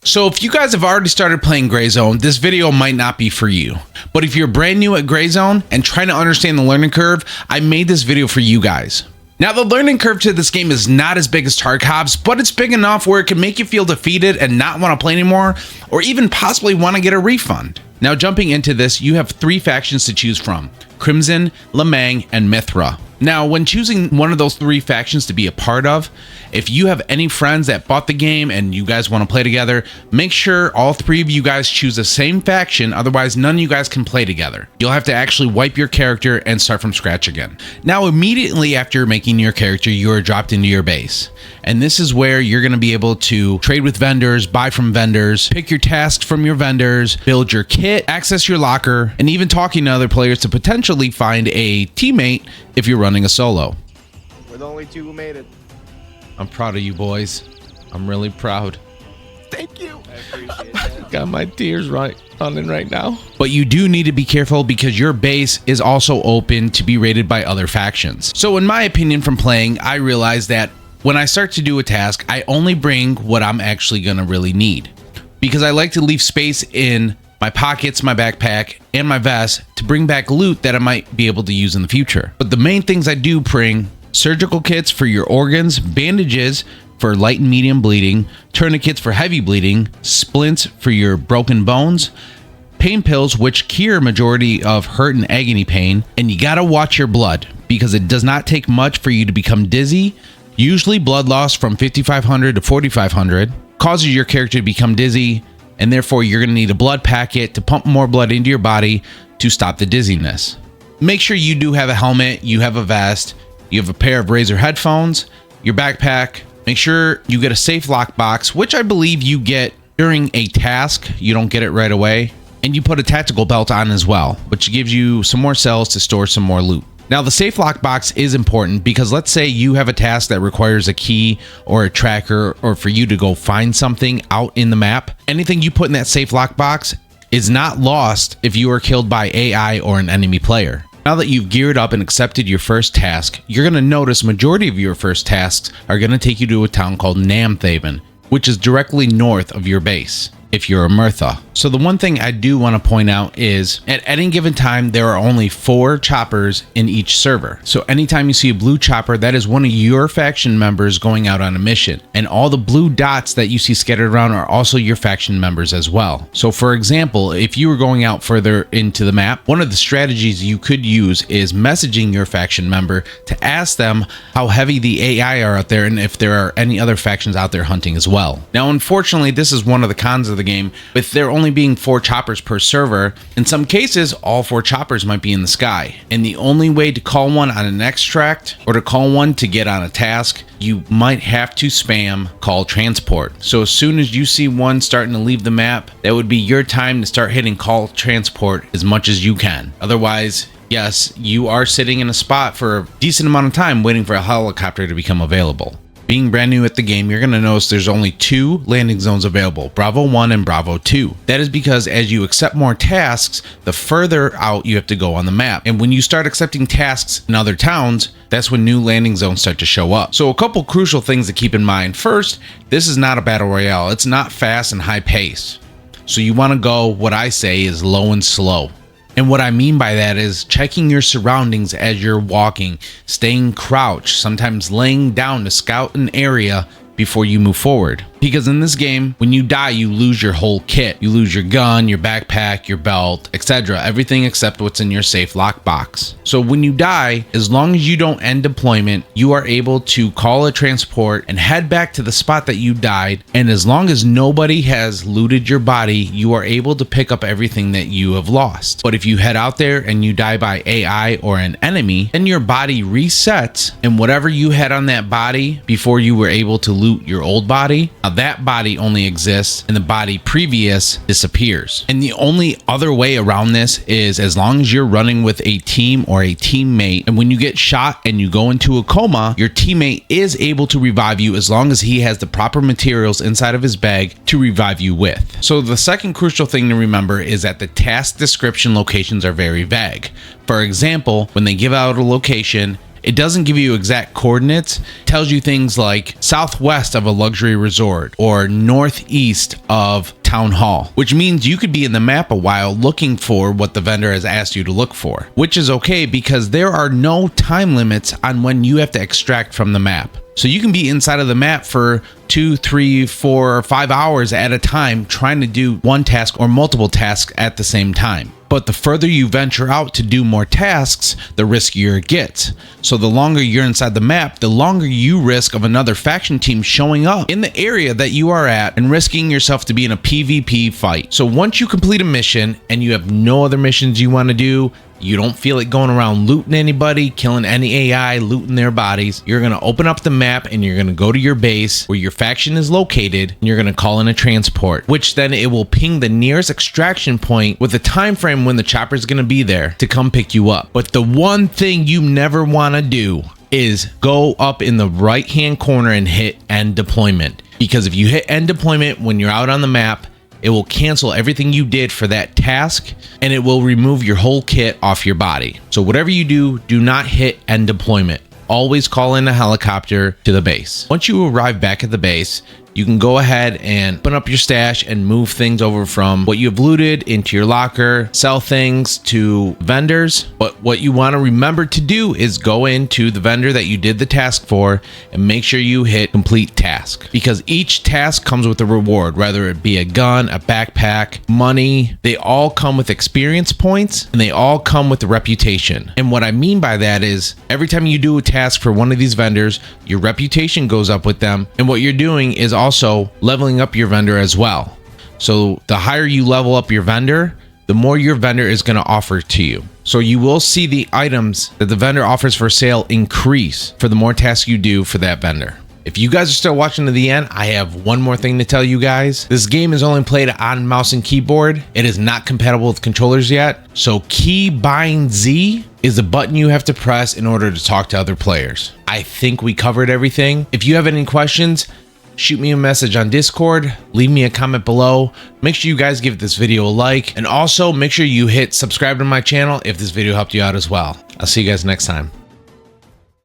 So if you guys have already started playing Grayzone, this video might not be for you. But if you're brand new at Grayzone and trying to understand the learning curve, I made this video for you guys. Now the learning curve to this game is not as big as Tarkov's, but it's big enough where it can make you feel defeated and not want to play anymore, or even possibly want to get a refund. Now jumping into this, you have 3 factions to choose from: Crimson, Lemang, and Mithra. Now when choosing one of those 3 factions to be a part of, if you have any friends that bought the game and you guys want to play together, make sure all 3 of you guys choose the same faction, otherwise none of you guys can play together. You'll have to actually wipe your character and start from scratch again. Now immediately after making your character, you are dropped into your base. And this is where you're going to be able to trade with vendors, buy from vendors, pick your tasks from your vendors, build your kit, access your locker, and even talking to other players to potentially find a teammate if you're running a solo. We're the only 2 who made it. I'm proud of you boys. I'm really proud. Thank you. I appreciate that. Got my tears running right now. But you do need to be careful because your base is also open to be raided by other factions. So in my opinion from playing, I realized that when I start to do a task, I only bring what I'm actually gonna really need, because I like to leave space in my pockets, my backpack, and my vest to bring back loot that I might be able to use in the future. But the main things I do bring: surgical kits for your organs, bandages for light and medium bleeding, tourniquets for heavy bleeding, splints for your broken bones, pain pills which cure majority of hurt and agony pain, and you gotta watch your blood because it does not take much for you to become dizzy. Usually blood loss from 5,500 to 4,500 causes your character to become dizzy, and therefore you're gonna need a blood packet to pump more blood into your body to stop the dizziness. Make sure you do have a helmet, you have a vest, you have a pair of Razer headphones, your backpack. Make sure you get a safe lockbox, which I believe you get during a task. You don't get it right away. And you put a tactical belt on as well, which gives you some more cells to store some more loot. Now the safe lockbox is important because let's say you have a task that requires a key or a tracker, or for you to go find something out in the map. Anything you put in that safe lockbox is not lost if you are killed by AI or an enemy player. Now that you've geared up and accepted your first task, you're going to notice majority of your first tasks are going to take you to a town called Namthaven, which is directly north of your base if you're a Murtha. So the one thing I do want to point out is at any given time there are only 4 choppers in each server. So anytime you see a blue chopper, that is one of your faction members going out on a mission, and all the blue dots that you see scattered around are also your faction members as well. So for example, if you were going out further into the map, one of the strategies you could use is messaging your faction member to ask them how heavy the AI are out there and if there are any other factions out there hunting as well. Now unfortunately, this is one of the cons of the game. With there only being 4 choppers per server, in some cases all 4 choppers might be in the sky, and the only way to call one on an extract or to call one to get on a task, you might have to spam call transport. So as soon as you see one starting to leave the map, that would be your time to start hitting call transport as much as you can. Otherwise, yes, you are sitting in a spot for a decent amount of time waiting for a helicopter to become available. Being brand new at the game, you're going to notice there's only 2 landing zones available, Bravo 1 and Bravo 2. That is because as you accept more tasks, the further out you have to go on the map. And when you start accepting tasks in other towns, that's when new landing zones start to show up. So a couple crucial things to keep in mind. First, this is not a battle royale. It's not fast and high pace. So you want to go, what I say is low and slow. And what I mean by that is checking your surroundings as you're walking, staying crouched, sometimes laying down to scout an area before you move forward. Because in this game, when you die, you lose your whole kit. You lose your gun, your backpack, your belt, etc. Everything except what's in your safe lockbox. So when you die, as long as you don't end deployment, you are able to call a transport and head back to the spot that you died. And as long as nobody has looted your body, you are able to pick up everything that you have lost. But if you head out there and you die by AI or an enemy, then your body resets, and whatever you had on that body before you were able to loot your old body, that body only exists and the body previous disappears. And the only other way around this is as long as you're running with a team or a teammate, and when you get shot and you go into a coma, your teammate is able to revive you as long as he has the proper materials inside of his bag to revive you with. So the second crucial thing to remember is that the task description locations are very vague. For example, when they give out a location It doesn't give you exact coordinates. It tells you things like southwest of a luxury resort or northeast of town hall, which means you could be in the map a while looking for what the vendor has asked you to look for, which is okay because there are no time limits on when you have to extract from the map. So you can be inside of the map for 2, 3, 4, 5 hours at a time trying to do one task or multiple tasks at the same time. But the further you venture out to do more tasks, the riskier it gets. So the longer you're inside the map, the longer you risk of another faction team showing up in the area that you are at and risking yourself to be in a PvP fight. So once you complete a mission and you have no other missions you want to do, you don't feel like going around looting anybody, killing any AI, looting their bodies, you're going to open up the map and you're going to go to your base where your faction is located, and you're going to call in a transport, which then it will ping the nearest extraction point with a time frame when the chopper is going to be there to come pick you up. But the one thing you never want to do is go up in the right hand corner and hit end deployment, because if you hit end deployment when you're out on the map, it will cancel everything you did for that task and it will remove your whole kit off your body. So whatever you do, do not hit end deployment. Always call in a helicopter to the base. Once you arrive back at the base, you can go ahead and open up your stash and move things over from what you've looted into your locker, sell things to vendors. But what you want to remember to do is go into the vendor that you did the task for and make sure you hit complete task, because each task comes with a reward, whether it be a gun, a backpack, money. They all come with experience points and they all come with a reputation. And what I mean by that is every time you do a task for one of these vendors, your reputation goes up with them. And what you're doing is also leveling up your vendor as well. So the higher you level up your vendor, the more your vendor is going to offer to you. So you will see the items that the vendor offers for sale increase for the more tasks you do for that vendor. If you guys are still watching to the end, I have one more thing to tell you guys. This game is only played on mouse and keyboard. It is not compatible with controllers yet. So keybind Z is the button you have to press in order to talk to other players. I think we covered everything. If you have any questions, shoot me a message on Discord, leave me a comment below. Make sure you guys give this video a like, and also make sure you hit subscribe to my channel if this video helped you out as well. I'll see you guys next time.